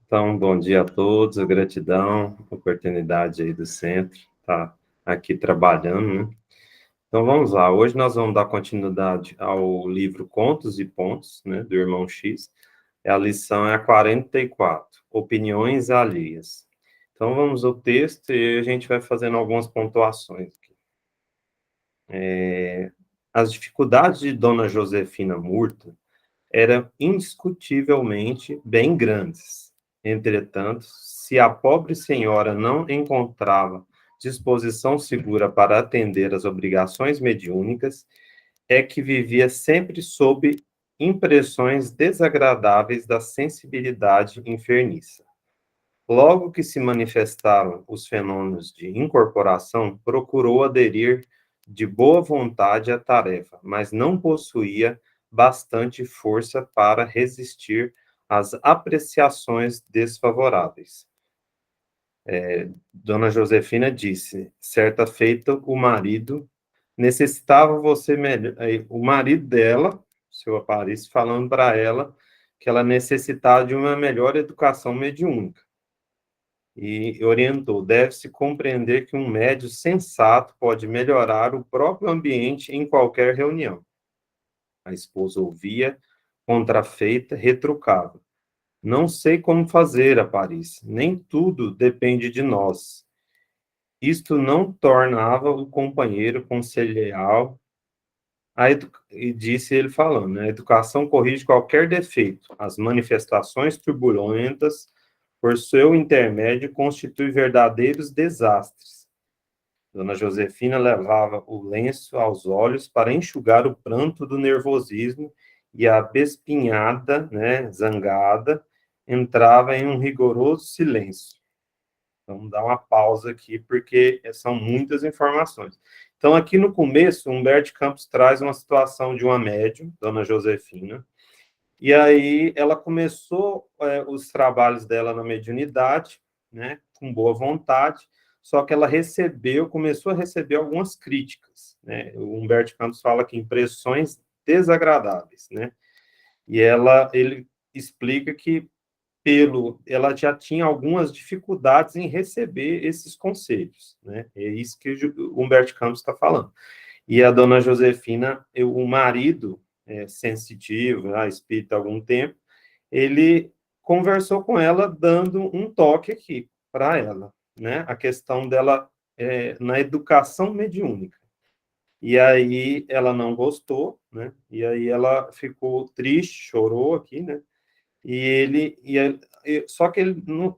Então, bom dia a todos, gratidão, oportunidade aí do centro, tá aqui trabalhando, né? Então, vamos lá, hoje nós vamos dar continuidade ao livro Contos e Pontos, né, do Irmão X, a lição é a 44, Opiniões Alheias. Então, vamos ao texto e a gente vai fazendo algumas pontuações aqui. As dificuldades de Dona Josefina Murta eram indiscutivelmente bem grandes. Entretanto, se a pobre senhora não encontrava disposição segura para atender às obrigações mediúnicas, é que vivia sempre sob impressões desagradáveis da sensibilidade enfermiça. Logo que se manifestaram os fenômenos de incorporação, procurou aderir de boa vontade à tarefa, mas não possuía bastante força para resistir às apreciações desfavoráveis. Dona Josefina disse, certa feita, o marido necessitava você melhor. O marido dela, seu Aparício, falando para ela que ela necessitava de uma melhor educação mediúnica. E orientou, deve-se compreender que um médio sensato pode melhorar o próprio ambiente em qualquer reunião. A esposa ouvia, contrafeita, retrucava. Não sei como fazer, Aparício, nem tudo depende de nós. Isto não tornava o companheiro conselheiro, e disse ele falando, né? A educação corrige qualquer defeito. As manifestações turbulentas, por seu intermédio, constituem verdadeiros desastres. Dona Josefina levava o lenço aos olhos para enxugar o pranto do nervosismo e a bespinhada, né, zangada, entrava em um rigoroso silêncio. Vamos dar uma pausa aqui, porque são muitas informações. Então, aqui no começo, Humberto Campos traz uma situação de uma médium, Dona Josefina, e aí ela começou os trabalhos dela na mediunidade, né, com boa vontade, só que ela começou a receber algumas críticas, né? O Humberto Campos fala que impressões desagradáveis, né? E ele explica que ela já tinha algumas dificuldades em receber esses conselhos, né? É isso que o Humberto Campos está falando. E a dona Josefina, o marido, sensitivo, espírita há algum tempo, ele conversou com ela, dando um toque aqui para ela, né? A questão dela na educação mediúnica. E aí ela não gostou, né? E aí ela ficou triste, chorou aqui, né? Só que ele não,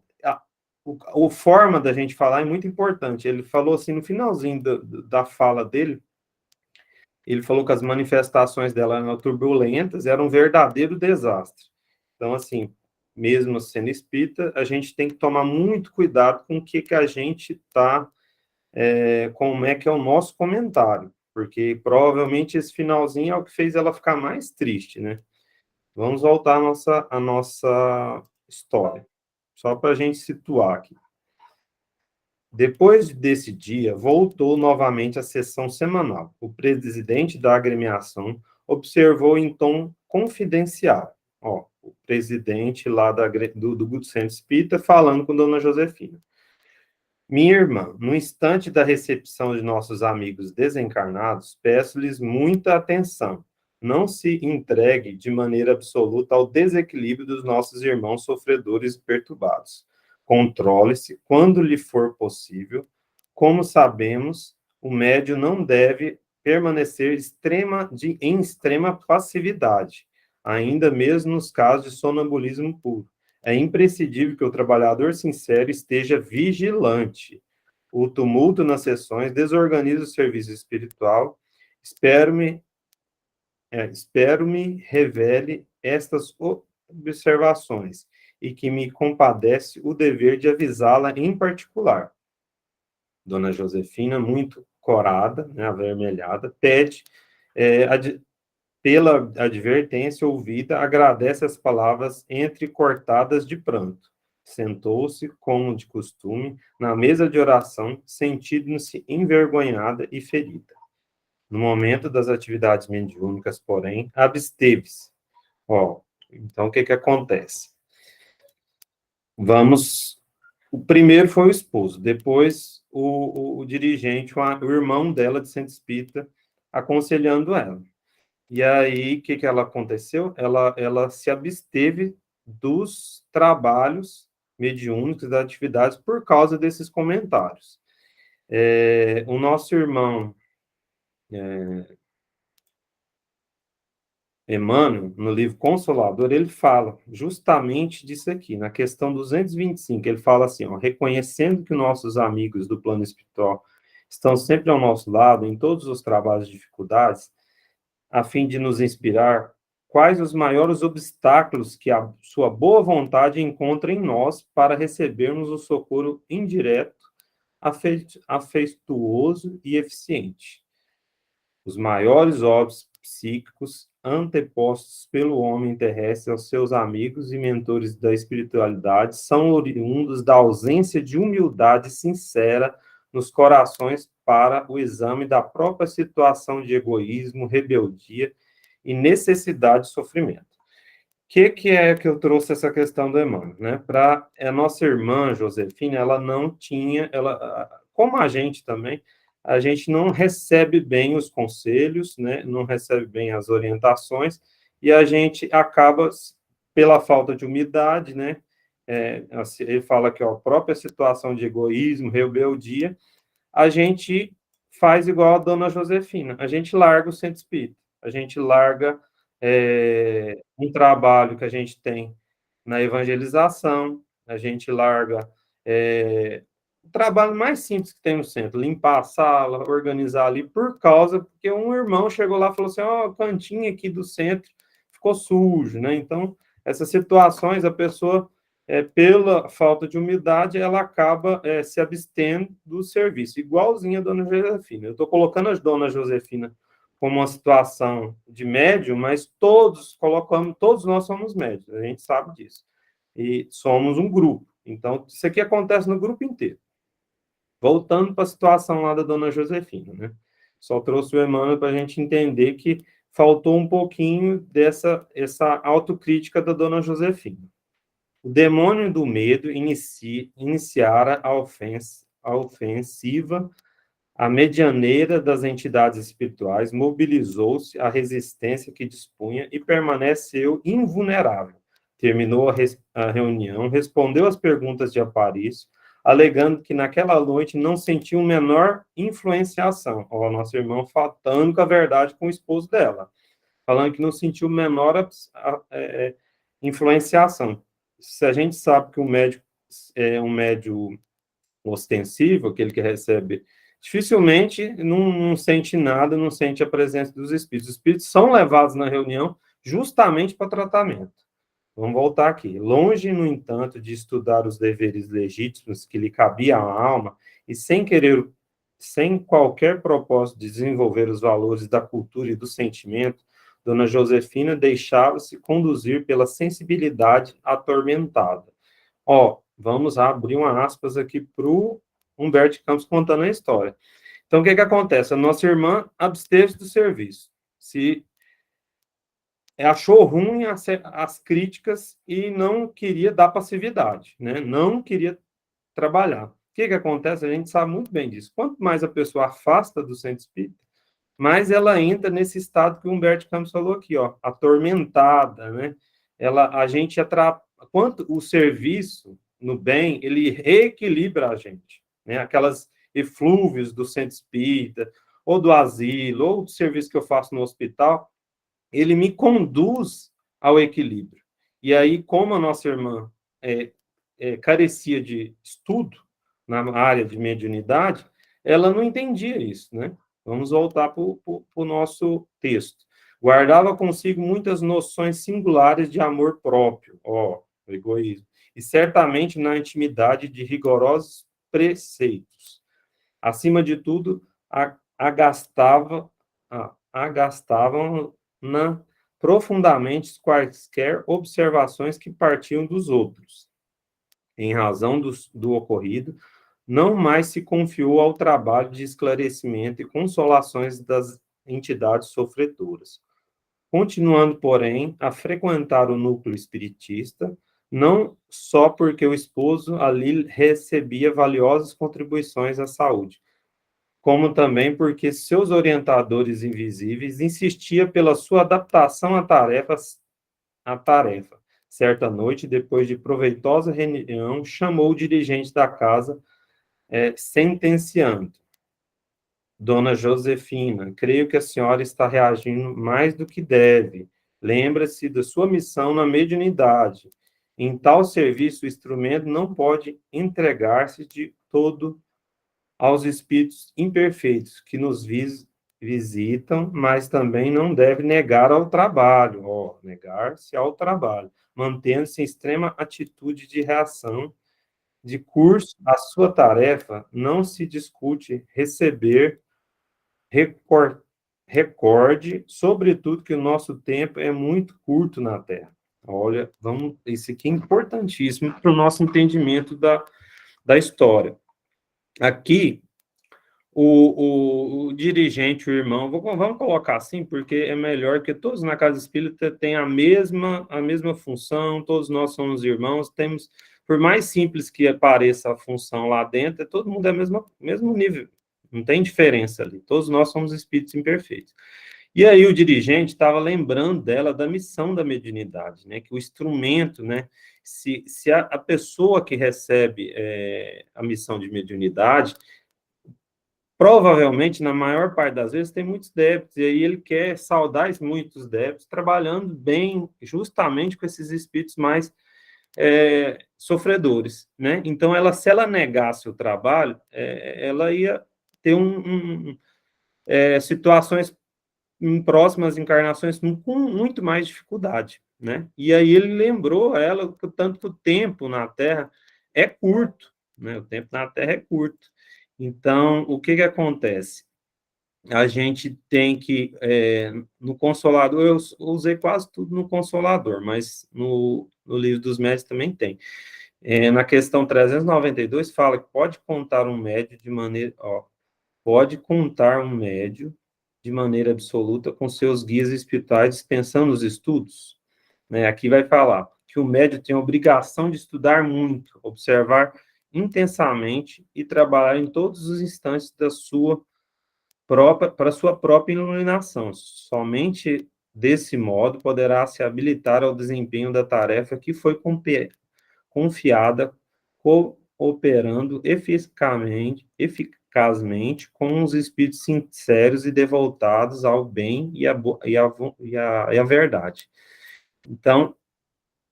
o forma da gente falar é muito importante. Ele falou assim no finalzinho da fala dele, ele falou que as manifestações dela eram turbulentas, era um verdadeiro desastre. Então, assim, mesmo sendo espírita, a gente tem que tomar muito cuidado com o que a gente está, como é que é o nosso comentário, porque provavelmente esse finalzinho é o que fez ela ficar mais triste, né? Vamos voltar à nossa história, só para a gente situar aqui. Depois desse dia, voltou novamente à sessão semanal. O presidente da agremiação observou em tom confidencial. Ó, o presidente lá do Centro Espírita falando com Dona Josefina. Minha irmã, no instante da recepção de nossos amigos desencarnados, peço-lhes muita atenção. Não se entregue de maneira absoluta ao desequilíbrio dos nossos irmãos sofredores e perturbados. Controle-se quando lhe for possível. Como sabemos, o médium não deve permanecer em extrema passividade, ainda mesmo nos casos de sonambulismo puro. É imprescindível que o trabalhador sincero esteja vigilante. O tumulto nas sessões desorganiza o serviço espiritual. Espero-me revele estas observações e que me compadece o dever de avisá-la em particular. Dona Josefina, muito corada, né, avermelhada, pede pela advertência ouvida, agradece as palavras entrecortadas de pranto. Sentou-se, como de costume, na mesa de oração, sentindo-se envergonhada e ferida. No momento das atividades mediúnicas, porém, absteve-se. Ó, então, o que acontece? Vamos... O primeiro foi o esposo, depois o dirigente, o irmão dela de centro espírita, aconselhando ela. E aí, o que ela aconteceu? Ela se absteve dos trabalhos mediúnicos, das atividades, por causa desses comentários. O nosso irmão Emmanuel, no livro Consolador, ele fala justamente disso aqui, na questão 225, ele fala assim, ó, reconhecendo que nossos amigos do plano espiritual estão sempre ao nosso lado em todos os trabalhos e dificuldades, a fim de nos inspirar, quais os maiores obstáculos que a sua boa vontade encontra em nós para recebermos o socorro indireto, afetuoso e eficiente. Os maiores óbitos psíquicos antepostos pelo homem terrestre aos seus amigos e mentores da espiritualidade são oriundos da ausência de humildade sincera nos corações para o exame da própria situação de egoísmo, rebeldia e necessidade de sofrimento. Que é que eu trouxe essa questão do Emmanuel, né? Para a nossa irmã Josefina, ela não tinha, como a gente também, a gente não recebe bem os conselhos, né? Não recebe bem as orientações, e a gente acaba, pela falta de humildade, né? Assim, ele fala que ó, a própria situação de egoísmo, rebeldia, a gente faz igual a dona Josefina, a gente larga o centro espírita, a gente larga um trabalho que a gente tem na evangelização, a gente larga o trabalho mais simples que tem no centro, limpar a sala, organizar ali, porque um irmão chegou lá e falou assim, ó, o cantinho aqui do centro ficou sujo, né? Então, essas situações, a pessoa pela falta de umidade, ela acaba se abstendo do serviço, igualzinho a dona Josefina. Eu estou colocando a dona Josefina como uma situação de médium, mas todos nós somos médios, a gente sabe disso. E somos um grupo. Então, isso aqui acontece no grupo inteiro. Voltando para a situação lá da dona Josefina, né? Só trouxe o Emmanuel para a gente entender que faltou um pouquinho essa autocrítica da dona Josefina. O demônio do medo iniciara a ofensiva, a medianeira das entidades espirituais mobilizou-se a resistência que dispunha e permaneceu invulnerável. Terminou a reunião, respondeu às perguntas de Aparício, alegando que naquela noite não sentiu menor influenciação. Ó, nosso irmão faltando com a verdade com o esposo dela, falando que não sentiu menor influenciação. Se a gente sabe que o médico é um médium ostensivo, aquele que recebe, dificilmente não sente nada, não sente a presença dos espíritos. Os espíritos são levados na reunião justamente para tratamento. Vamos voltar aqui. Longe, no entanto, de estudar os deveres legítimos que lhe cabia à alma e sem qualquer propósito de desenvolver os valores da cultura e do sentimento, Dona Josefina deixava-se conduzir pela sensibilidade atormentada. Ó, vamos abrir uma aspas aqui para o Humberto de Campos contando a história. Então, o que acontece? A nossa irmã absteve do serviço. Se achou ruim as críticas e não queria dar passividade, né? Não queria trabalhar. O que acontece? A gente sabe muito bem disso. Quanto mais a pessoa afasta do centro espírita, mais ela entra nesse estado que o Humberto Campos falou aqui, ó, atormentada, né? A gente quanto o serviço no bem, ele reequilibra a gente, né? Aquelas eflúvios do centro espírita, ou do asilo, ou do serviço que eu faço no hospital, ele me conduz ao equilíbrio. E aí, como a nossa irmã carecia de estudo na área de mediunidade, ela não entendia isso, né? Vamos voltar para o nosso texto. Guardava consigo muitas noções singulares de amor próprio, ó, o egoísmo, e certamente na intimidade de rigorosos preceitos. Acima de tudo, agastavam profundamente quaisquer observações que partiam dos outros. Em razão do ocorrido, não mais se confiou ao trabalho de esclarecimento e consolações das entidades sofredoras. Continuando, porém, a frequentar o núcleo espiritista, não só porque o esposo ali recebia valiosas contribuições à saúde, como também porque seus orientadores invisíveis insistiam pela sua adaptação à tarefa. Certa noite, depois de proveitosa reunião, chamou o dirigente da casa, sentenciando: Dona Josefina, creio que a senhora está reagindo mais do que deve. Lembra-se da sua missão na mediunidade. Em tal serviço, o instrumento não pode entregar-se de todo aos espíritos imperfeitos que nos visitam, mas também não deve negar ao trabalho, negar-se ao trabalho, mantendo-se em extrema atitude de reação, de curso à sua tarefa, não se discute receber, recorde, sobretudo, que o nosso tempo é muito curto na Terra. Olha, isso aqui é importantíssimo para o nosso entendimento da história. Aqui, o dirigente, o irmão, vamos colocar assim, porque é melhor que todos na casa espírita têm a mesma função, todos nós somos irmãos, temos, por mais simples que pareça a função lá dentro, todo mundo é o mesmo nível, não tem diferença ali, todos nós somos espíritos imperfeitos. E aí o dirigente estava lembrando dela da missão da mediunidade, né, que o instrumento, né, se a pessoa que recebe a missão de mediunidade, provavelmente, na maior parte das vezes, tem muitos débitos, e aí ele quer saldar muitos débitos, trabalhando bem, justamente com esses espíritos mais sofredores, né? Então, se ela negasse o trabalho, ela ia ter situações em próximas encarnações com muito mais dificuldade, né? E aí ele lembrou a ela que tanto que o tempo na Terra é curto, né? O tempo na Terra é curto. Então, o que acontece? A gente tem que, no Consolador, eu usei quase tudo no Consolador, mas no Livro dos Médiuns também tem. Na questão 392, fala que pode contar um médio pode contar um médio de maneira absoluta com seus guias espirituais dispensando os estudos, né? Aqui vai falar que o médio tem a obrigação de estudar muito, observar intensamente e trabalhar em todos os instantes para sua própria iluminação. Somente desse modo poderá se habilitar ao desempenho da tarefa que foi confiada, cooperando eficazmente com os espíritos sinceros e devotados ao bem e à verdade. Então,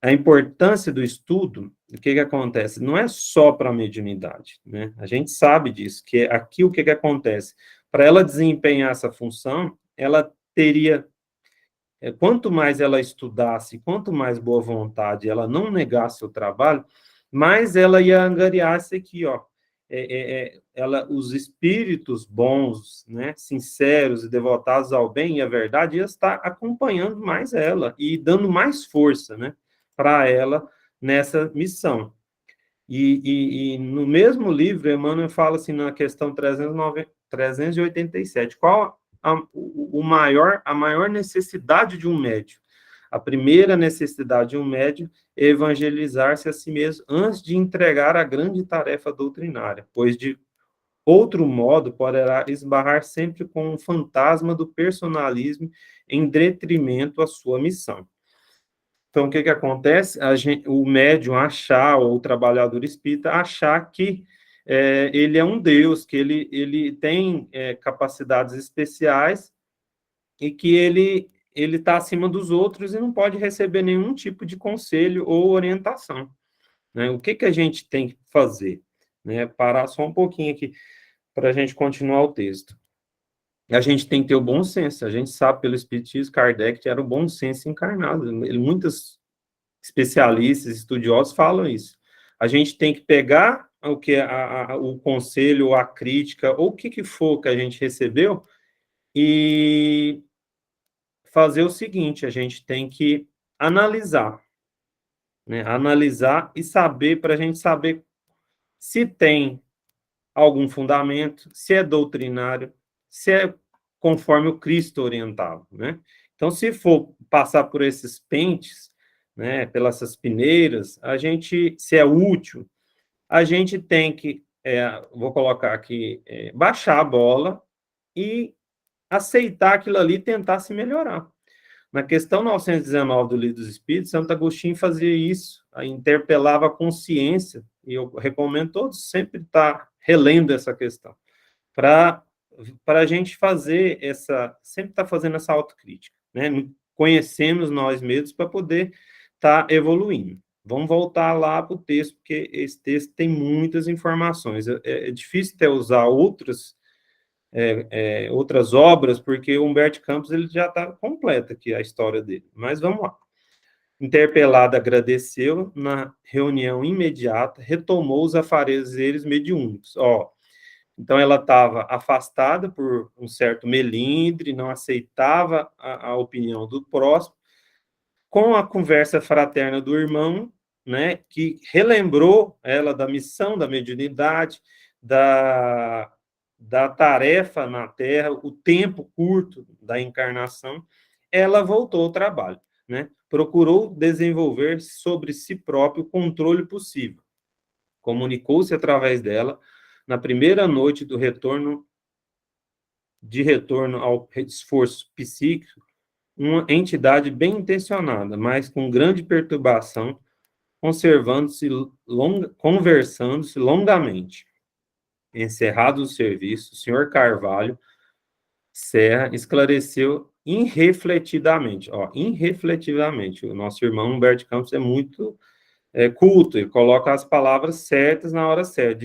a importância do estudo, o que acontece? Não é só para a mediunidade, né? A gente sabe disso, que aqui o que acontece? Para ela desempenhar essa função, ela teria, quanto mais ela estudasse, quanto mais boa vontade ela não negasse o trabalho, mais ela ia angariar isso aqui, os espíritos bons, né, sinceros e devotados ao bem e à verdade, ia estar acompanhando mais ela e dando mais força, né, para ela nessa missão. E no mesmo livro, Emmanuel fala assim, na questão 387, qual a maior necessidade de um médium? A primeira necessidade de um médium é evangelizar-se a si mesmo antes de entregar a grande tarefa doutrinária, pois de outro modo poderá esbarrar sempre com o fantasma do personalismo em detrimento à sua missão. Então, o que acontece? O médium achar, ou o trabalhador espírita, achar que ele é um Deus, que ele tem capacidades especiais e que ele está acima dos outros e não pode receber nenhum tipo de conselho ou orientação, né? O que a gente tem que fazer? Né? Parar só um pouquinho aqui para a gente continuar o texto. A gente tem que ter o bom senso. A gente sabe pelo Espiritismo, Kardec era o bom senso encarnado. Muitas especialistas, estudiosos falam isso. A gente tem que pegar o conselho, a crítica, ou o que for que a gente recebeu, e fazer o seguinte: a gente tem que analisar, né? Analisar e saber, para a gente saber se tem algum fundamento, se é doutrinário, se é conforme o Cristo orientava, né? Então, se for passar por esses pentes, né, pelas essas peneiras, a gente, se é útil, a gente tem que, vou colocar aqui, baixar a bola e aceitar aquilo ali e tentar se melhorar. Na questão 919 do Livro dos Espíritos, Santo Agostinho fazia isso, interpelava a consciência, e eu recomendo todos sempre estar relendo essa questão, para a gente fazer sempre estar fazendo essa autocrítica, né? Conhecemos nós mesmos para poder estar evoluindo. Vamos voltar lá para o texto, porque esse texto tem muitas informações. É difícil até usar outras obras, porque o Humberto Campos ele já está completa aqui a história dele. Mas vamos lá. Interpelada agradeceu, na reunião imediata, retomou os afazeres mediúnicos. Então, ela estava afastada por um certo melindre, não aceitava a opinião do próximo, com a conversa fraterna do irmão, né, que relembrou ela da missão da mediunidade, da tarefa na Terra, o tempo curto da encarnação, ela voltou ao trabalho, né? Procurou desenvolver sobre si próprio o controle possível. Comunicou-se através dela, na primeira noite do retorno ao esforço psíquico, uma entidade bem intencionada, mas com grande perturbação, conversando-se longamente. Encerrado o serviço, o senhor Carvalho Serra esclareceu irrefletidamente, irrefletidamente. O nosso irmão Humberto Campos é muito culto, ele coloca as palavras certas na hora certa.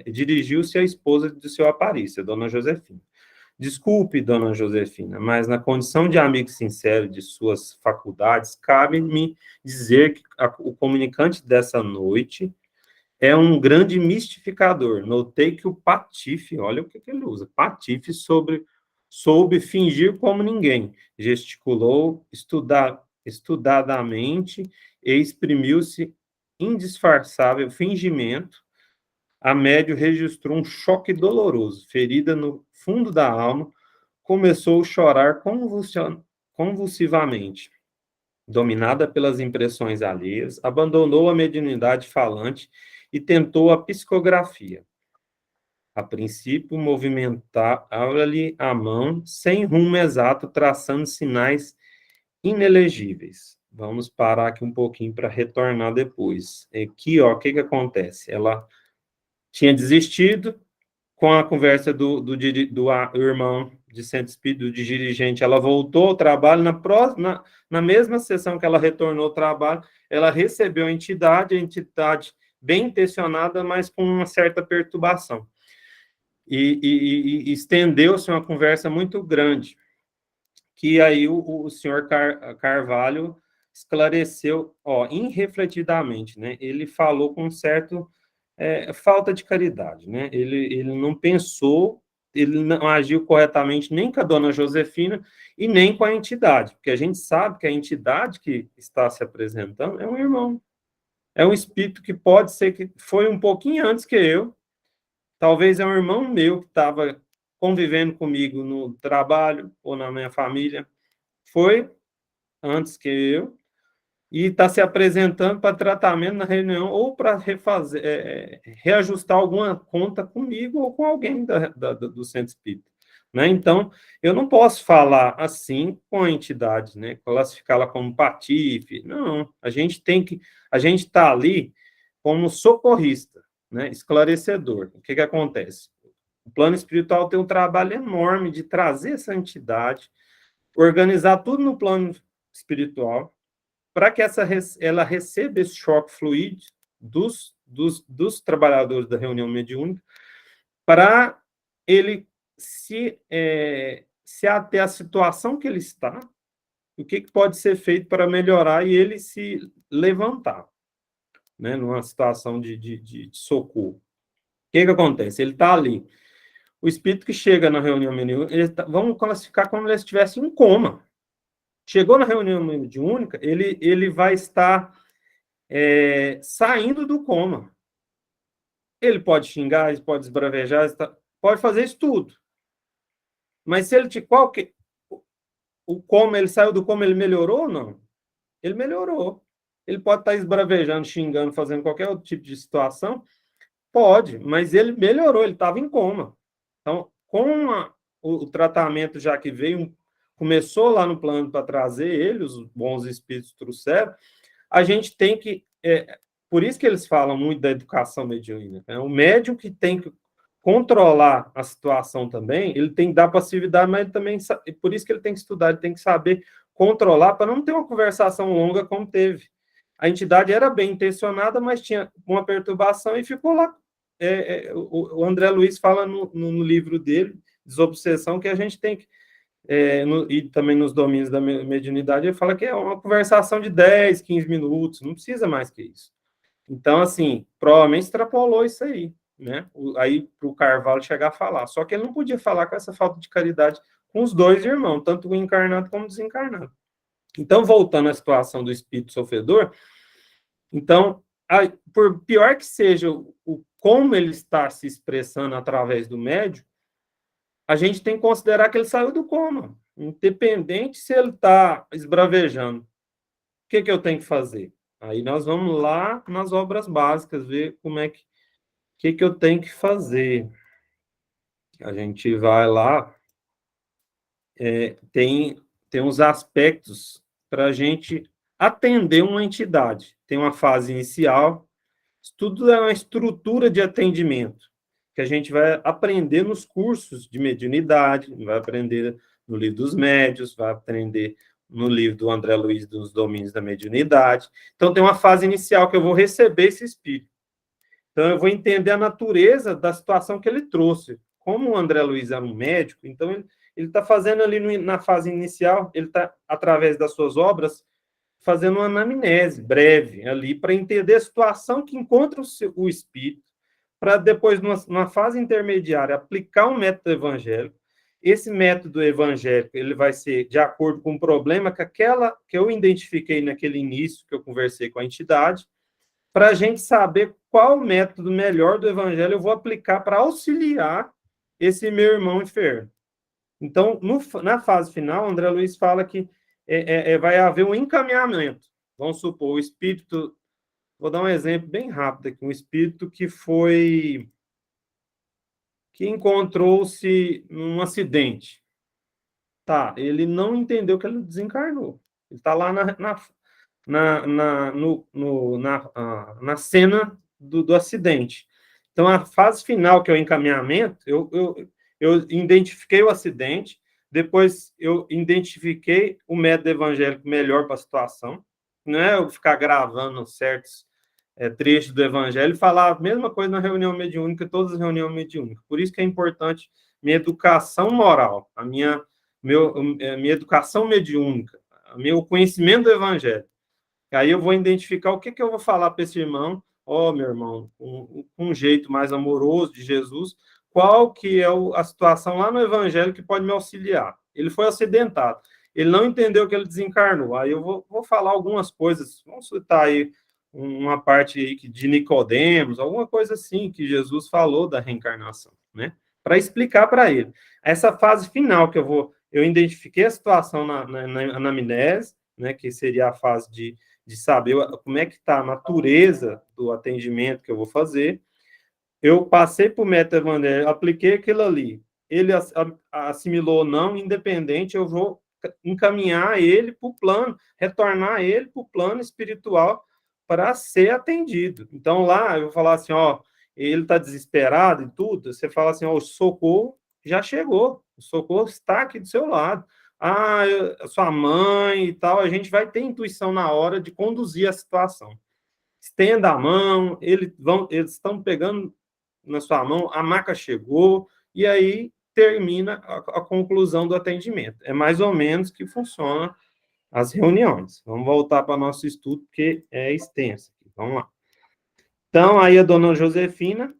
Dirigiu-se à esposa de seu Aparícia, dona Josefina. Desculpe, dona Josefina, mas na condição de amigo sincero de suas faculdades, cabe-me dizer que o comunicante dessa noite é um grande mistificador. Notei que o Patife, olha o que ele usa, Patife soube fingir como ninguém, gesticulou estudadamente e exprimiu-se indisfarçável fingimento. A médio registrou um choque doloroso, ferida no fundo da alma, começou a chorar convulsivamente. Dominada pelas impressões alheias, abandonou a mediunidade falante e tentou a psicografia. A princípio, movimentava-lhe a mão, sem rumo exato, traçando sinais inelegíveis. Vamos parar aqui um pouquinho para retornar depois. Aqui, o que acontece? Ela tinha desistido, com a conversa do irmão de Centro Espírito, do dirigente, ela voltou ao trabalho, na mesma sessão que ela retornou ao trabalho, ela recebeu a entidade bem intencionada, mas com uma certa perturbação. E estendeu-se uma conversa muito grande, que aí o senhor Carvalho esclareceu, irrefletidamente, né? Ele falou com certo falta de caridade, né? Ele não pensou, ele não agiu corretamente nem com a dona Josefina e nem com a entidade, porque a gente sabe que a entidade que está se apresentando é um irmão, é um espírito que pode ser que foi um pouquinho antes que eu, talvez é um irmão meu que estava convivendo comigo no trabalho ou na minha família, foi antes que eu, e está se apresentando para tratamento na reunião ou para reajustar alguma conta comigo ou com alguém do centro espírita. Né? Então, eu não posso falar assim com a entidade, né? Classificá-la como patife. Não, a gente está ali como socorrista, né? Esclarecedor. O que acontece? O plano espiritual tem um trabalho enorme de trazer essa entidade, organizar tudo no plano espiritual, para que ela receba esse choque fluídico dos trabalhadores da reunião mediúnica, para ele se ater à situação que ele está, o que pode ser feito para melhorar e ele se levantar, né, numa situação de socorro. O que acontece? Ele está ali. O espírito que chega na reunião mediúnica, vamos classificar como se ele estivesse em coma. Chegou na reunião mediúnica, ele vai estar saindo do coma. Ele pode xingar, ele pode esbravejar, pode fazer isso tudo. Mas se ele o coma, ele saiu do coma, ele melhorou ou não? ele melhorou. Ele pode estar esbravejando, xingando, fazendo qualquer outro tipo de situação, pode, mas ele melhorou, ele estava em coma. Então, com o tratamento já que veio, começou lá no plano para trazer ele, os bons espíritos trouxeram, a gente tem que... por isso que eles falam muito da educação mediúnica. É o médium que tem que controlar a situação também, ele tem que dar passividade, mas ele também, por isso que ele tem que estudar, ele tem que saber controlar para não ter uma conversação longa como teve. A entidade era bem intencionada, mas tinha uma perturbação e ficou lá. O André Luiz fala no livro dele, Desobsessão, que a gente tem que, e também nos domínios da mediunidade, ele fala que é uma conversação de 10, 15 minutos, não precisa mais que isso. Então, assim, provavelmente extrapolou isso aí, né? Aí, para o Carvalho chegar a falar. Só que ele não podia falar com essa falta de caridade com os dois irmãos, tanto o encarnado como o desencarnado. Então, voltando à situação do espírito sofredor, então, por pior que seja como ele está se expressando através do médium, a gente tem que considerar que ele saiu do coma, independente se ele está esbravejando. O que eu tenho que fazer? Aí nós vamos lá nas obras básicas, ver como é que eu tenho que fazer. A gente vai lá, tem uns aspectos para a gente atender uma entidade. Tem uma fase inicial, isso tudo é uma estrutura de atendimento, que a gente vai aprender nos cursos de mediunidade, vai aprender no livro dos médios, vai aprender no livro do André Luiz dos domínios da mediunidade. Então, tem uma fase inicial que eu vou receber esse espírito. Então, eu vou entender a natureza da situação que ele trouxe. Como o André Luiz era um médico, então ele está fazendo ali na fase inicial, ele está, através das suas obras, fazendo uma anamnese breve ali, para entender a situação que encontra o espírito, para depois, numa fase intermediária, aplicar um método evangélico. Esse método evangélico ele vai ser de acordo com o problema que eu identifiquei naquele início, que eu conversei com a entidade, para a gente saber qual método melhor do evangelho eu vou aplicar para auxiliar esse meu irmão enfermo. Então, na fase final, André Luiz fala que vai haver um encaminhamento. Vamos supor, o espírito... Vou dar um exemplo bem rápido aqui. Um espírito que encontrou-se num acidente. Tá, ele não entendeu que ele desencarnou. Ele está lá na cena do acidente. Então, a fase final, que é o encaminhamento, eu identifiquei o acidente, depois eu identifiquei o método evangélico melhor para a situação. Não é eu ficar gravando certos trechos do evangelho e falar a mesma coisa na reunião mediúnica, todas as reuniões mediúnicas. Por isso que é importante minha educação moral, a minha educação mediúnica, o meu conhecimento do evangelho. Aí eu vou identificar o que eu vou falar para esse irmão, meu irmão, com um jeito mais amoroso de Jesus, qual que é a situação lá no evangelho que pode me auxiliar. Ele foi acidentado, ele não entendeu que ele desencarnou, aí eu vou falar algumas coisas, vamos citar aí uma parte aí de Nicodemos, alguma coisa assim que Jesus falou da reencarnação, né? Para explicar para ele. Essa fase final que eu identifiquei a situação na anamnese, né, que seria a fase de saber como é que está a natureza do atendimento que eu vou fazer. Eu passei para o método evangélico, apliquei aquilo ali. Ele assimilou ou não, independente, eu vou encaminhar ele para o plano, retornar ele para o plano espiritual para ser atendido. Então, lá, eu vou falar assim, ele está desesperado e tudo, você fala assim, o socorro já chegou, o socorro está aqui do seu lado. Sua mãe e tal, a gente vai ter intuição na hora de conduzir a situação. Estenda a mão, eles estão pegando na sua mão, a maca chegou, e aí termina a conclusão do atendimento. É mais ou menos que funciona as reuniões. Vamos voltar para o nosso estudo, porque é extenso. Vamos lá. Então, aí a dona Josefina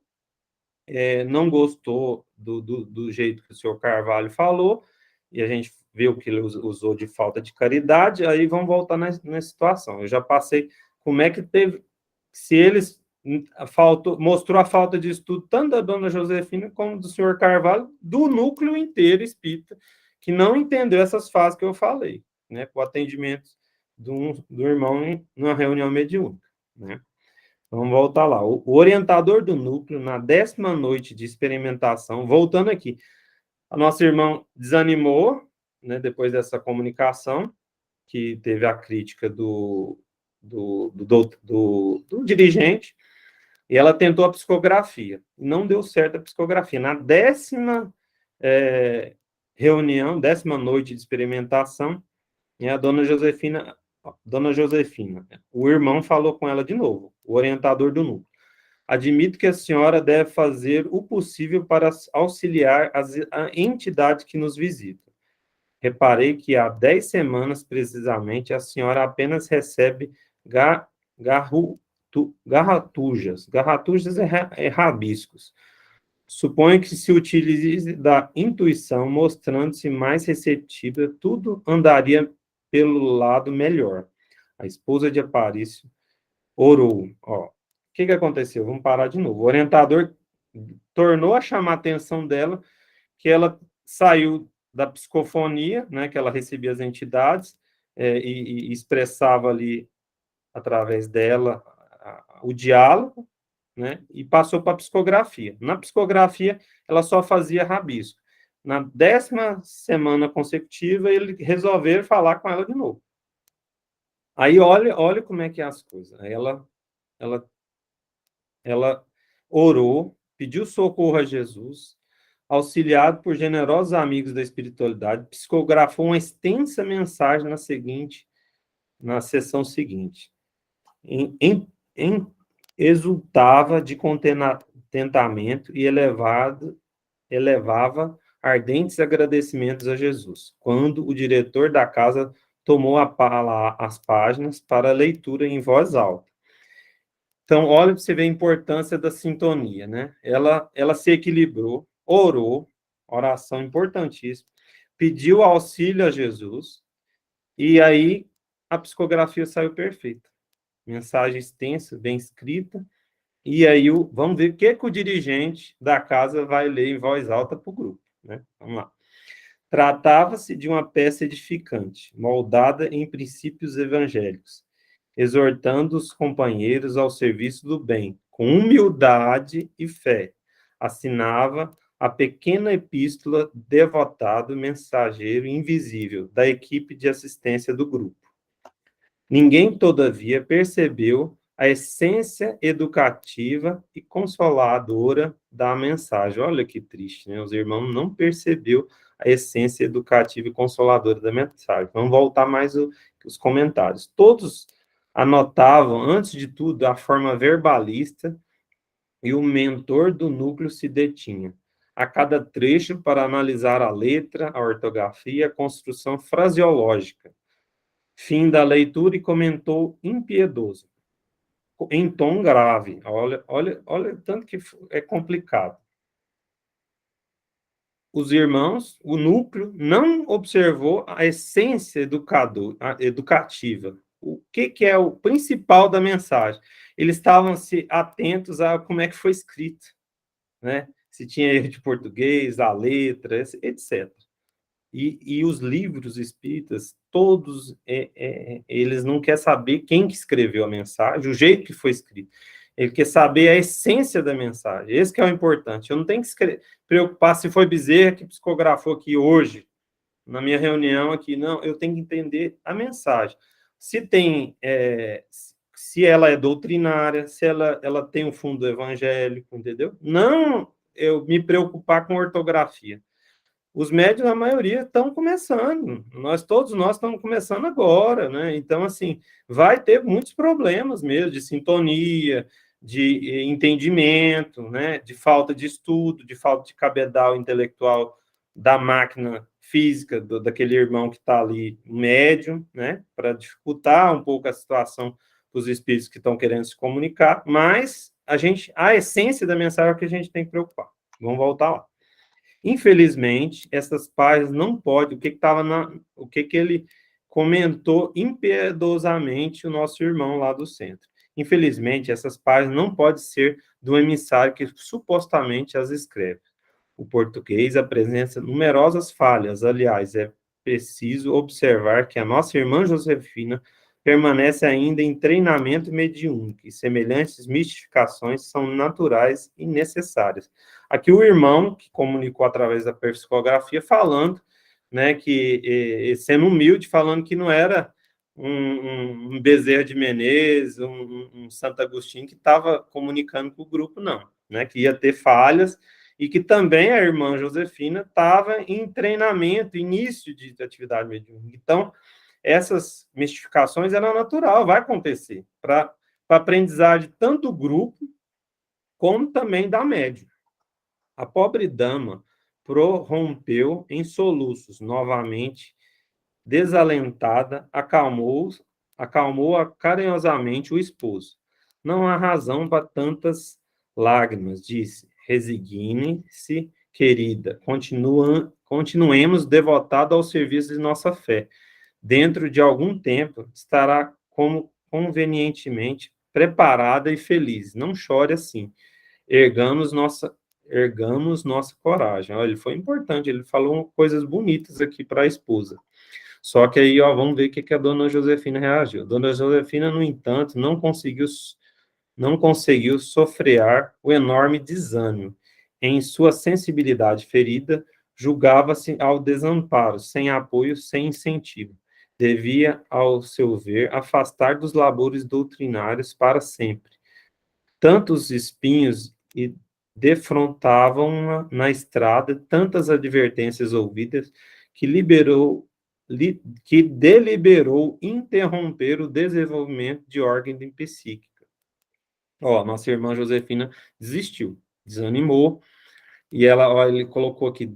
não gostou do jeito que o senhor Carvalho falou, e a gente viu que ele usou de falta de caridade, aí vamos voltar na situação. Eu já passei como é que teve, se eles mostrou a falta de estudo tanto da dona Josefina como do senhor Carvalho, do núcleo inteiro espírita, que não entendeu essas fases que eu falei, né? O atendimento do irmão numa reunião mediúnica, né? Vamos voltar lá. O orientador do núcleo, na 10ª noite de experimentação, voltando aqui, a nossa irmã desanimou, né, depois dessa comunicação, que teve a crítica do dirigente, e ela tentou a psicografia. Não deu certo a psicografia. Na 10ª reunião, 10ª noite de experimentação, a Dona Josefina, o irmão falou com ela de novo, o orientador do núcleo. Admito que a senhora deve fazer o possível para auxiliar a entidade que nos visita. Reparei que há 10 semanas, precisamente, a senhora apenas recebe garratujas. Garratujas é rabiscos. Suponho que se utilize da intuição, mostrando-se mais receptiva, tudo andaria pelo lado melhor. A esposa de Aparício orou. Ó, o que aconteceu? Vamos parar de novo. O orientador tornou a chamar a atenção dela que ela saiu da psicofonia, né, que ela recebia as entidades e expressava ali, através dela, o diálogo, né, e passou para a psicografia. Na psicografia, ela só fazia rabisco. Na 10ª semana consecutiva, ele resolveram falar com ela de novo. Aí, olha como é que é as coisas. Ela orou, pediu socorro a Jesus, auxiliado por generosos amigos da espiritualidade, psicografou uma extensa mensagem na sessão seguinte. Exultava de contentamento e elevava ardentes agradecimentos a Jesus, quando o diretor da casa tomou as páginas para leitura em voz alta. Então, olha para você ver a importância da sintonia, né? Ela se equilibrou, orou, oração importantíssima, pediu auxílio a Jesus, e aí a psicografia saiu perfeita. Mensagem extensa, bem escrita, e aí vamos ver o que o dirigente da casa vai ler em voz alta para o grupo, né? Vamos lá. Tratava-se de uma peça edificante, moldada em princípios evangélicos, exortando os companheiros ao serviço do bem, com humildade e fé. Assinava a pequena epístola devotado mensageiro invisível da equipe de assistência do grupo. Ninguém, todavia, percebeu a essência educativa e consoladora da mensagem. Olha que triste, né? Os irmãos não perceberam a essência educativa e consoladora da mensagem. Vamos voltar mais os comentários. Todos anotavam, antes de tudo, a forma verbalista, e o mentor do núcleo se detinha a cada trecho para analisar a letra, a ortografia, a construção fraseológica. Fim da leitura e comentou impiedoso, em tom grave. Olha tanto que é complicado. Os irmãos, o núcleo, não observou a essência educativa. O que é o principal da mensagem? Eles estavam se atentos a como é que foi escrito, né? Se tinha erro de português, a letra, etc. E os livros espíritas, todos, eles não querem saber quem que escreveu a mensagem, o jeito que foi escrito. Ele quer saber a essência da mensagem. Esse que é o importante. Eu não tenho que preocupar se foi Bezerra que psicografou aqui hoje, na minha reunião aqui. Não, eu tenho que entender a mensagem. Se ela é doutrinária, se ela tem um fundo evangélico, entendeu? Não eu me preocupar com ortografia. Os médios, a maioria, estão começando. Todos nós estamos começando agora, né? Então, assim, vai ter muitos problemas mesmo de sintonia, de entendimento, né? De falta de estudo, de falta de cabedal intelectual da máquina física, daquele irmão que está ali, médium, né? Para dificultar um pouco a situação para os espíritos que estão querendo se comunicar, mas a essência da mensagem é o que a gente tem que preocupar. Vamos voltar lá. Infelizmente, essas páginas não podem. O que ele comentou impiedosamente o nosso irmão lá do centro. Infelizmente, essas páginas não podem ser do emissário que supostamente as escreve. O português apresenta numerosas falhas. Aliás, é preciso observar que a nossa irmã Josefina permanece ainda em treinamento mediúnico, e semelhantes mistificações são naturais e necessárias. Aqui o irmão, que comunicou através da psicografia, falando, né, que, sendo humilde, falando que não era um Bezerra de Menezes, um Santo Agostinho, que estava comunicando com o grupo, não, né, que ia ter falhas, e que também a irmã Josefina estava em treinamento, início de atividade mediúnica. Então, essas mistificações, ela é natural, vai acontecer, para aprendizagem tanto do grupo, como também da médium. A pobre dama prorrompeu em soluços novamente, desalentada, acalmou carinhosamente o esposo. Não há razão para tantas lágrimas, disse. Resigne-se, querida. Continuemos devotados ao serviço de nossa fé. Dentro de algum tempo, estará como convenientemente preparada e feliz. Não chore assim. Ergamos nossa coragem. Olha, ele foi importante, ele falou coisas bonitas aqui para a esposa. Só que aí, ó, vamos ver o que a dona Josefina reagiu. A dona Josefina, no entanto, não conseguiu sofrear o enorme desânimo. Em sua sensibilidade ferida, julgava-se ao desamparo, sem apoio, sem incentivo. Devia, ao seu ver, afastar dos labores doutrinários para sempre. Tantos espinhos e defrontavam na estrada, tantas advertências ouvidas, que deliberou interromper o desenvolvimento de ordem psíquica. Ó, nossa irmã Josefina desistiu, desanimou, e ela, ó, ele colocou aqui,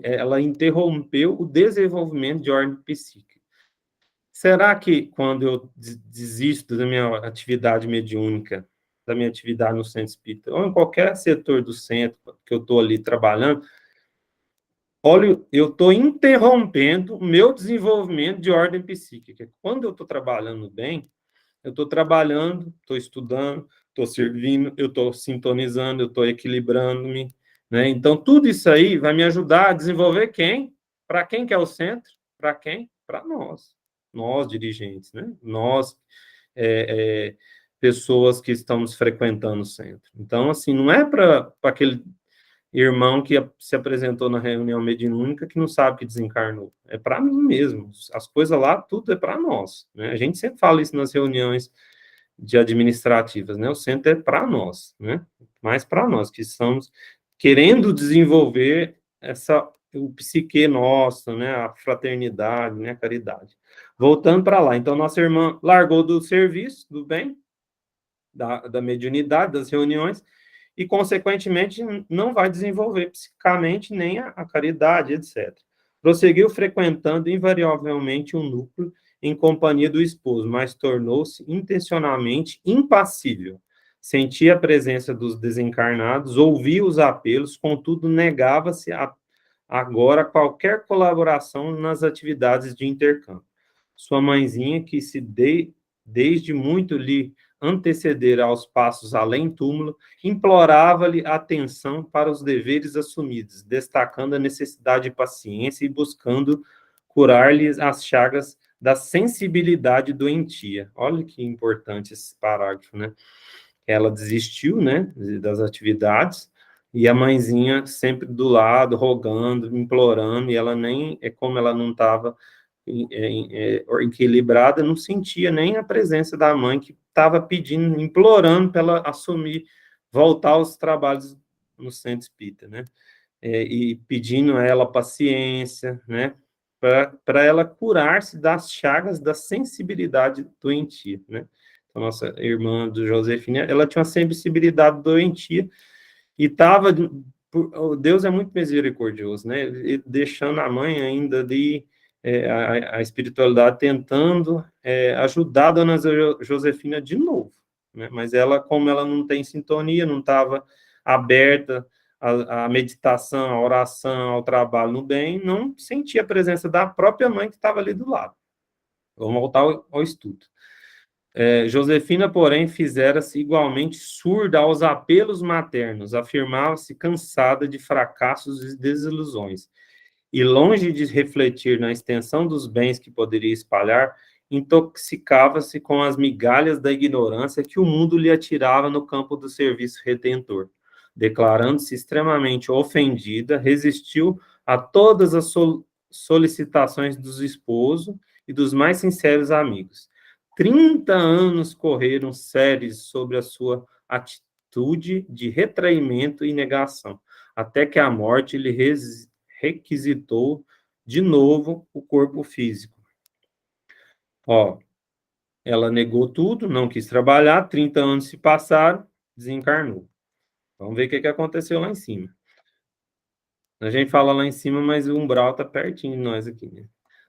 ela interrompeu o desenvolvimento de ordem psíquica. Será que quando eu desisto da minha atividade mediúnica, da minha atividade no centro espírita, ou em qualquer setor do centro que eu estou ali trabalhando, olha, eu estou interrompendo o meu desenvolvimento de ordem psíquica. Quando eu estou trabalhando bem, eu estou trabalhando, estou estudando, estou servindo, eu estou sintonizando, eu estou equilibrando-me, né? Então, tudo isso aí vai me ajudar a desenvolver quem? Para quem que é o centro? Para quem? Para nós dirigentes, né? Nós, pessoas que estamos frequentando o centro. Então, assim, não é para aquele irmão que se apresentou na reunião mediúnica que não sabe que desencarnou. É para mim mesmo. As coisas lá, tudo é para nós, né? A gente sempre fala isso nas reuniões de administrativas, né? O centro é para nós, né? Mais para nós, que estamos querendo desenvolver o psique nosso, né? A fraternidade, né? A caridade. Voltando para lá. Então, nossa irmã largou do serviço, do bem, da mediunidade, das reuniões, e, consequentemente, não vai desenvolver psicamente nem a caridade, etc. Prosseguiu frequentando invariavelmente um núcleo em companhia do esposo, mas tornou-se intencionalmente impassível. Sentia a presença dos desencarnados, ouvia os apelos, contudo, negava-se agora qualquer colaboração nas atividades de intercâmbio. Sua mãezinha, que desde muito lhe antecedera aos passos além túmulo, implorava-lhe atenção para os deveres assumidos, destacando a necessidade de paciência e buscando curar-lhe as chagas da sensibilidade doentia. Olha que importante esse parágrafo, né? Ela desistiu, né, das atividades, e a mãezinha sempre do lado, rogando, implorando, e ela nem, como ela não estava equilibrada, não sentia nem a presença da mãe, que estava pedindo, implorando para ela assumir, voltar aos trabalhos no centro espírita, né? E pedindo a ela paciência, né? Para ela curar-se das chagas da sensibilidade doentia, né? Então, nossa irmã do Josefina, ela tinha uma sensibilidade doentia e estava... Deus é muito misericordioso, né? Deixando a mãe ainda ali, a espiritualidade tentando ajudar a dona Josefina de novo, né? Mas ela, como ela não tem sintonia, não estava aberta à meditação, à oração, ao trabalho no bem, não sentia a presença da própria mãe que estava ali do lado. Vamos voltar ao estudo. Josefina, porém, fizera-se igualmente surda aos apelos maternos, afirmava-se cansada de fracassos e desilusões, e longe de refletir na extensão dos bens que poderia espalhar, intoxicava-se com as migalhas da ignorância que o mundo lhe atirava no campo do serviço redentor. Declarando-se extremamente ofendida, resistiu a todas as solicitações dos esposos e dos mais sinceros amigos. 30 anos correram sérios sobre a sua atitude de retraimento e negação, até que a morte lhe requisitou de novo o corpo físico. Ó, ela negou tudo, não quis trabalhar, 30 anos se passaram, desencarnou. Vamos ver o que aconteceu lá em cima. A gente fala lá em cima, mas o umbral está pertinho de nós aqui, né?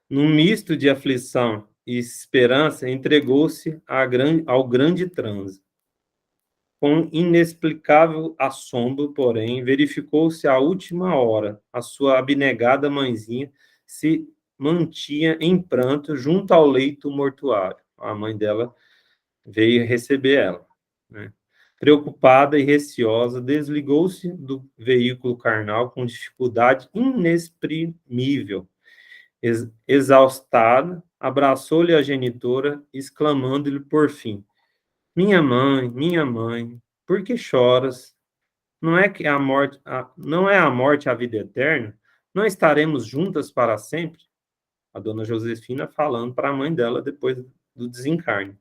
Num misto de aflição e esperança, entregou-se ao grande transe. Com inexplicável assombro, porém, verificou-se à última hora. A sua abnegada mãezinha se mantinha em pranto junto ao leito mortuário. A mãe dela veio receber ela, né? Preocupada e receosa, desligou-se do veículo carnal com dificuldade inexprimível. Exaustada, abraçou-lhe a genitora, exclamando-lhe por fim: minha mãe, por que choras? Não é que não é a morte a vida eterna? Não estaremos juntas para sempre? A dona Josefina falando para a mãe dela depois do desencarne.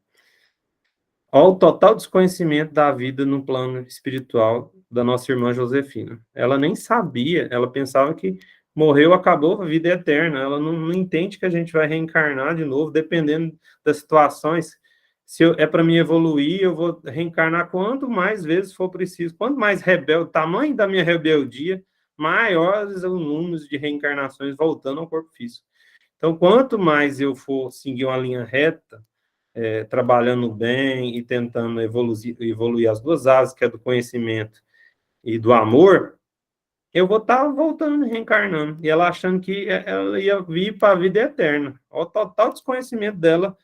Ao total desconhecimento da vida no plano espiritual da nossa irmã Josefina. Ela nem sabia, ela pensava que morreu, acabou, a vida é eterna. Ela não entende que a gente vai reencarnar de novo, dependendo das situações. Se é para mim evoluir, eu vou reencarnar quanto mais vezes for preciso. Quanto mais rebelde, o tamanho da minha rebeldia, maiores os números de reencarnações voltando ao corpo físico. Então, quanto mais eu for seguir uma linha reta, trabalhando bem e tentando evoluir as duas áreas, que é do conhecimento e do amor, eu vou estar voltando, reencarnando. E ela achando que ela ia vir para a vida eterna. O total desconhecimento dela,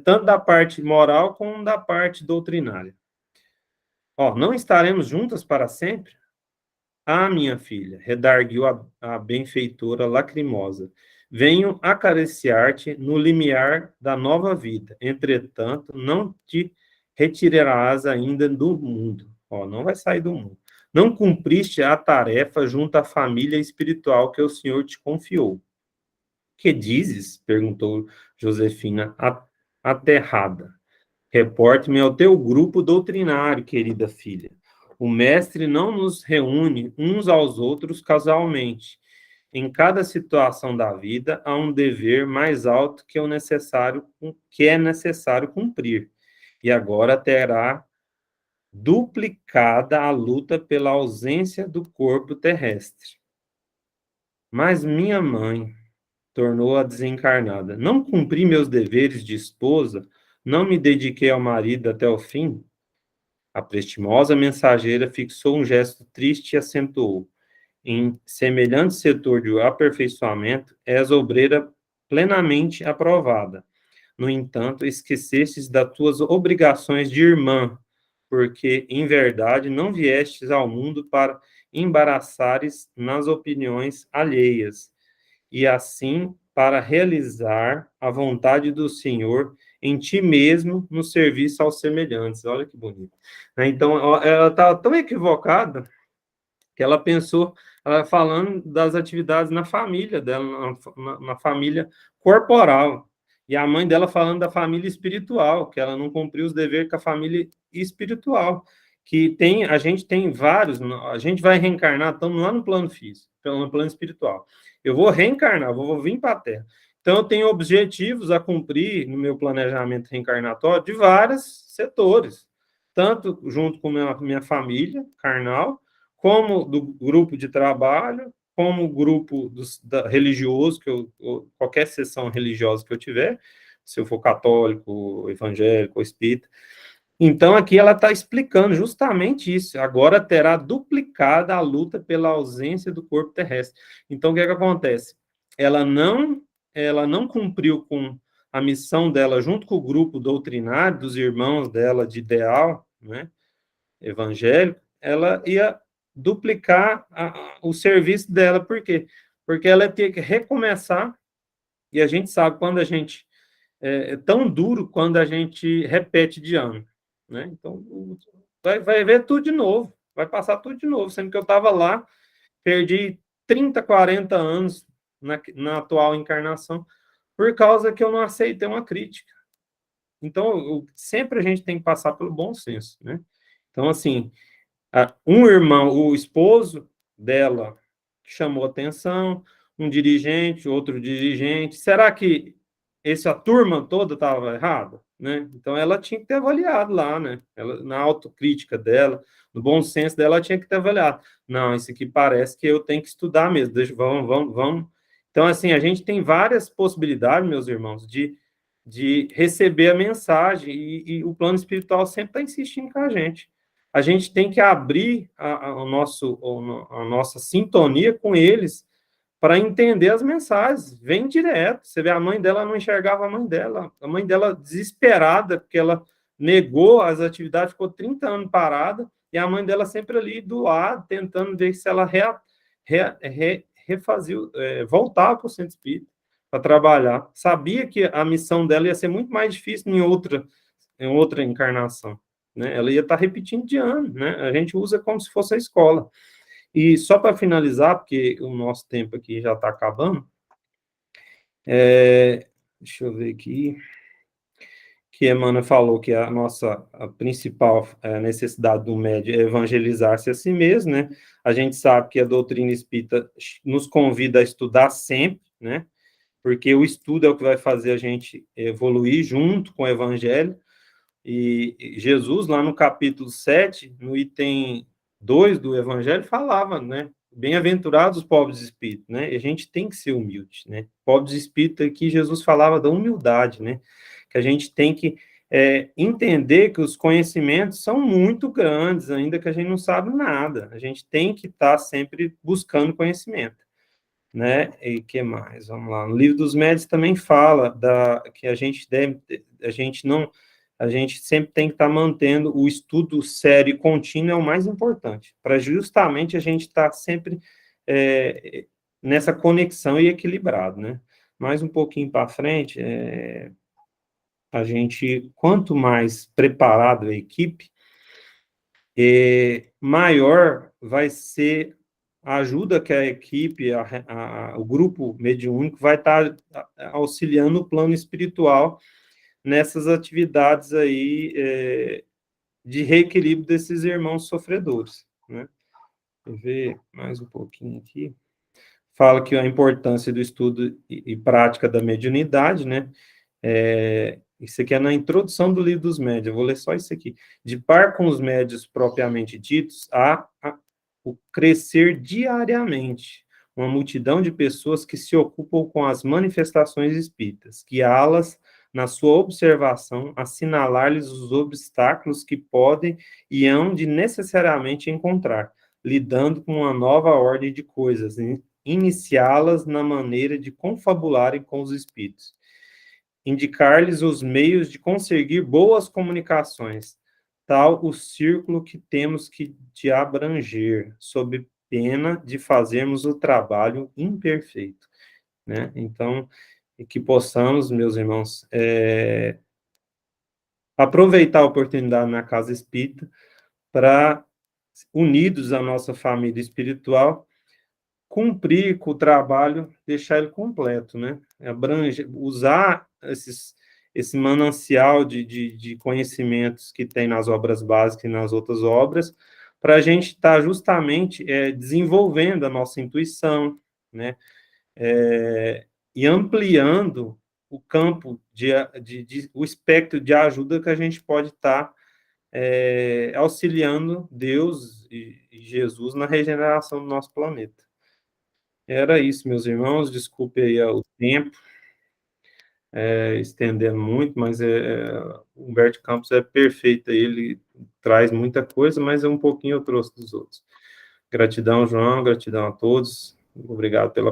tanto da parte moral como da parte doutrinária. Ó, não estaremos juntas para sempre? Ah, minha filha, redarguiu a benfeitora lacrimosa, venho acariciar-te no limiar da nova vida. Entretanto, não te retirarás ainda do mundo. Ó, não vai sair do mundo. Não cumpriste a tarefa junto à família espiritual que o Senhor te confiou. Que dizes? Perguntou Josefina, aterrada. Reporte-me ao teu grupo doutrinário, querida filha. O mestre não nos reúne uns aos outros casualmente. Em cada situação da vida há um dever mais alto que é necessário cumprir. E agora terá duplicada a luta pela ausência do corpo terrestre. Mas minha mãe, tornou a desencarnada, não cumpri meus deveres de esposa, não me dediquei ao marido até o fim. A prestimosa mensageira fixou um gesto triste e acentuou: em semelhante setor de aperfeiçoamento, és obreira plenamente aprovada. No entanto, esquecestes das tuas obrigações de irmã, porque, em verdade, não viestes ao mundo para embaraçares nas opiniões alheias, e assim para realizar a vontade do Senhor em ti mesmo no serviço aos semelhantes. Olha que bonito. Então, ela estava tão equivocada que ela pensou, ela falando das atividades na família dela, na família corporal. E a mãe dela falando da família espiritual, que ela não cumpriu os deveres com a família espiritual. A gente tem vários, a gente vai reencarnar, estamos lá no plano físico, no plano espiritual. Eu vou reencarnar, vou vir para a Terra. Então, eu tenho objetivos a cumprir no meu planejamento reencarnatório de vários setores, tanto junto com minha família carnal, como do grupo de trabalho, como grupo religioso, qualquer sessão religiosa que eu tiver, se eu for católico, evangélico, espírita. Então, aqui ela está explicando justamente isso. Agora terá duplicada a luta pela ausência do corpo terrestre. Então, o que acontece? Ela não cumpriu com a missão dela junto com o grupo doutrinário dos irmãos dela de ideal, né, evangélico, ela ia duplicar o serviço dela. Por quê? Porque ela ia ter que recomeçar, e a gente sabe, quando a gente é tão duro quando a gente repete de ano, né? Então, vai ver tudo de novo, vai passar tudo de novo, sendo que eu estava lá, perdi 30, 40 anos na atual encarnação, por causa que eu não aceitei uma crítica. Então, sempre a gente tem que passar pelo bom senso, né? Então, assim, um irmão, o esposo dela chamou atenção, um dirigente, outro dirigente. Será que essa turma toda estava errada? Né? Então, ela tinha que ter avaliado lá, né? Ela, na autocrítica dela, no bom senso dela, ela tinha que ter avaliado. Não, isso aqui parece que eu tenho que estudar mesmo. Vamos. Então, assim, a gente tem várias possibilidades, meus irmãos, de receber a mensagem, e o plano espiritual sempre está insistindo com a gente. A gente tem que abrir a nossa sintonia com eles para entender as mensagens. Vem direto. Você vê, a mãe dela não enxergava a mãe dela desesperada, porque ela negou as atividades, ficou 30 anos parada, e a mãe dela sempre ali do lado, tentando ver se ela refazia, voltava para o centro espírita para trabalhar. Sabia que a missão dela ia ser muito mais difícil em outra encarnação, né? Ela ia estar repetindo de ano, né? A gente usa como se fosse a escola. E só para finalizar, porque o nosso tempo aqui já está acabando, deixa eu ver aqui, que Emmanuel falou que a principal necessidade do médium é evangelizar-se a si mesmo, né? A gente sabe que a doutrina espírita nos convida a estudar sempre, né? Porque o estudo é o que vai fazer a gente evoluir junto com o evangelho. E Jesus, lá no capítulo 7, no item 2 do Evangelho, falava, né? Bem-aventurados os pobres de espírito, né? E a gente tem que ser humilde, né? Pobres de espírito, aqui Jesus falava da humildade, né? Que a gente tem que entender que os conhecimentos são muito grandes, ainda que a gente não sabe nada. A gente tem que estar sempre buscando conhecimento, né? E que mais? Vamos lá. No Livro dos Médiuns também fala que a gente sempre tem que estar mantendo o estudo sério e contínuo, é o mais importante, para justamente a gente estar sempre nessa conexão e equilibrado, né? Mais um pouquinho para frente, a gente, quanto mais preparado a equipe, maior vai ser a ajuda que a equipe, o grupo mediúnico vai estar auxiliando o plano espiritual nessas atividades aí de reequilíbrio desses irmãos sofredores, né? Vou ver mais um pouquinho aqui. Fala que a importância do estudo e prática da mediunidade, né? Isso aqui é na introdução do Livro dos Médiuns, eu vou ler só isso aqui. De par com os médiuns propriamente ditos, há o crescer diariamente uma multidão de pessoas que se ocupam com as manifestações espíritas, guiá-las na sua observação, assinalar-lhes os obstáculos que podem e hão de necessariamente encontrar, lidando com uma nova ordem de coisas, iniciá-las na maneira de confabularem com os espíritos, indicar-lhes os meios de conseguir boas comunicações, tal o círculo que temos que de abranger, sob pena de fazermos o trabalho imperfeito, né? Então, que possamos, meus irmãos, aproveitar a oportunidade na casa espírita para, unidos à nossa família espiritual, cumprir com o trabalho, deixar ele completo, né? Usar esse manancial de conhecimentos que tem nas obras básicas e nas outras obras, para a gente estar justamente desenvolvendo a nossa intuição, né? E ampliando o campo o espectro de ajuda que a gente pode estar auxiliando Deus e Jesus na regeneração do nosso planeta. Era isso, meus irmãos, desculpe aí o tempo, estendendo muito, mas o Humberto Campos é perfeito, ele traz muita coisa, mas um pouquinho eu trouxe dos outros. Gratidão, João, gratidão a todos, obrigado pela